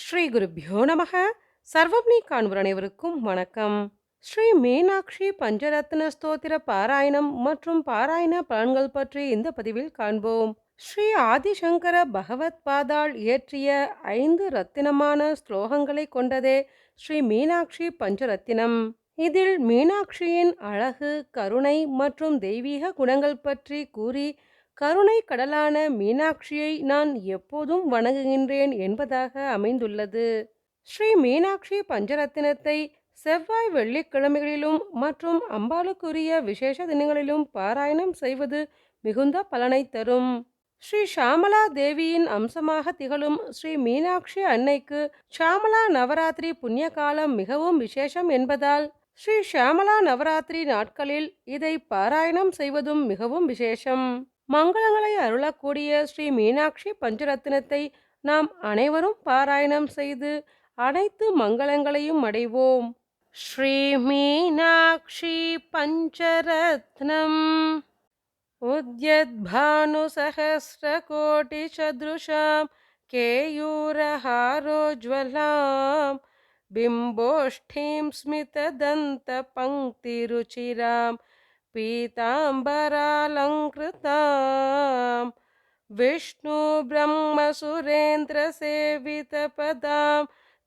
ஸ்ரீ குருப்யோ நமக. சர்வம் நீ காண்பர் அனைவருக்கும் வணக்கம். ஸ்ரீ மீனாட்சி பஞ்சரத்ன ஸ்தோத்திர பாராயணம் மற்றும் பாராயண பலன்கள் பற்றி இந்த பதிவில் காண்போம். ஸ்ரீ ஆதிசங்கர பகவத் பாதாள் இயற்றிய 5 ரத்தினமான ஸ்லோகங்களை கொண்டதே ஸ்ரீ மீனாட்சி பஞ்சரத்தினம். இதில் மீனாட்சியின் அழகு, கருணை மற்றும் தெய்வீக குணங்கள் பற்றி கூறி, கருணை கடலான மீனாட்சியை நான் எப்போதும் வணங்குகின்றேன் என்பதாக அமைந்துள்ளது. ஸ்ரீ மீனாட்சி பஞ்சரத்தினத்தை செவ்வாய் வெள்ளிக்கிழமைகளிலும் மற்றும் அம்பாளுக்குரிய விசேஷ தினங்களிலும் பாராயணம் செய்வது மிகுந்த பலனை தரும். ஸ்ரீ ஷாமலா தேவியின் அம்சமாக திகழும் ஸ்ரீ மீனாட்சி அன்னைக்கு ஷாமலா நவராத்திரி புண்ணிய காலம் மிகவும் விசேஷம் என்பதால் ஸ்ரீ ஷாமலா நவராத்திரி நாட்களில் இதை பாராயணம் செய்வதும் மிகவும் விசேஷம். மங்களங்களை அருளக்கூடிய ஸ்ரீ மீனாட்சி பஞ்சரத்தினத்தை நாம் அனைவரும் பாராயணம் செய்து அனைத்து மங்களங்களையும் அடைவோம். ஸ்ரீ மீனாட்சி பஞ்சரத்னம் उद्यद्भानुसहस्रकोटिसदृशां केयूरहारोज्ज्वलां बिम्बोष्ठीं स्मितदन्तपङ्क्तिरुचिरां पीताम्बरालङ्कृतां विष्णुब्रह्मसुरेन्द्रसेवितपदां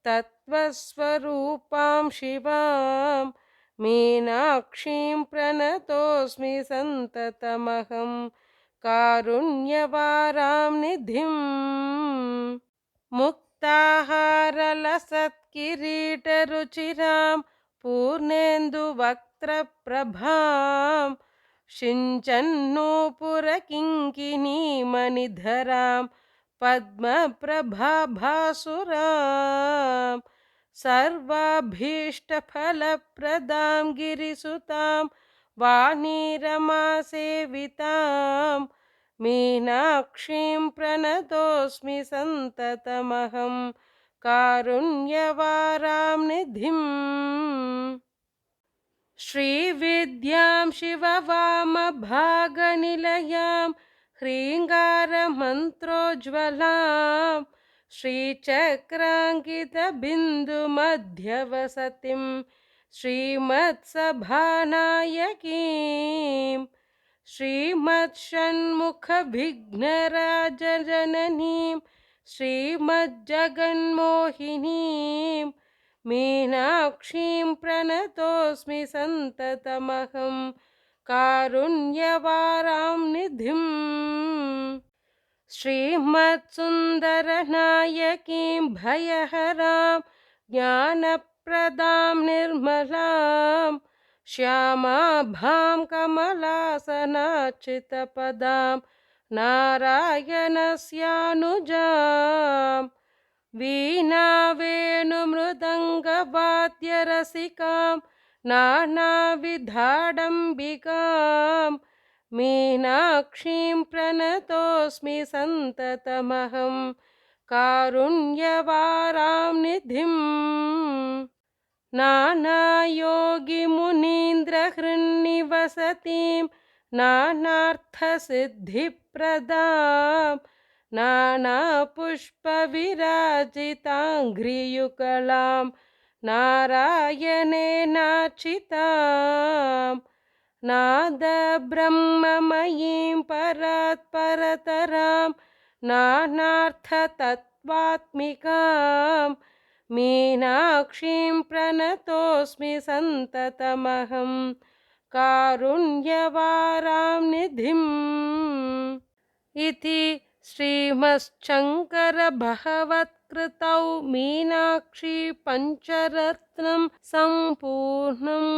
तत्त्वस्वरूपां शिवां मीनाक्षीं प्रणतोऽस्मि सन्ततमहं कारुण्यवारां निधिम्। मुक्ताहारलसत्किरीटरुचिरां पूर्णेन्दुवक्त्रप्रभां सिञ्चन्नूपुरकिङ्किणीमणिधरां पद्मप्रभाभासुरां सर्वाभीष्टफलप्रदां गिरिसुतां वाणीरमासेवितां मीनाक्षीं प्रणतोऽस्मि सन्ततमहं कारुण्यवारां निधिम्। श्रीविद्यां शिववामभागनिलयां ह्रीङ्गारमन्त्रोज्ज्वलां श्रीचक्राङ्कितबिन्दुमध्यवसतिं श्रीमत्सभानायकीं श्रीमत्षण्मुखविघ्नराजजननीं श्रीमज्जगन्मोहिनीं मीनाक्षीं प्रणतोऽस्मि सन्ततमहं कारुण्यवारां निधिम्। श्रीमत्सुन्दरनायकीं भयहरां ज्ञानप्रदां निर्मलां श्यामाभां कमलासनाचितपदां नारायणस्यानुजां वीणावेणुमृदङ्गवाद्यरसिकां नानाविधाडम्बिकां मीनाक्षीं प्रणतोऽस्मि सन्ततमहं कारुण्यवारां निधिम्। नानायोगिमुनीन्द्रहृन्निवसतीं नानार्थसिद्धिप्रदां नानापुष्पविराजिताङ्घ्रियुगलां नारायणेनार्चितां नादब्रह्ममयीं परात्परतरां नानार्थतत्त्वात्मिकां मीनाक्षीं प्रणतोऽस्मि सन्ततमहं कारुण्यवारां निधिम्। इति श्रीमच्छङ्करभगवत्कृतौ मीनाक्षी पञ्चरत्नं सम्पूर्णम्।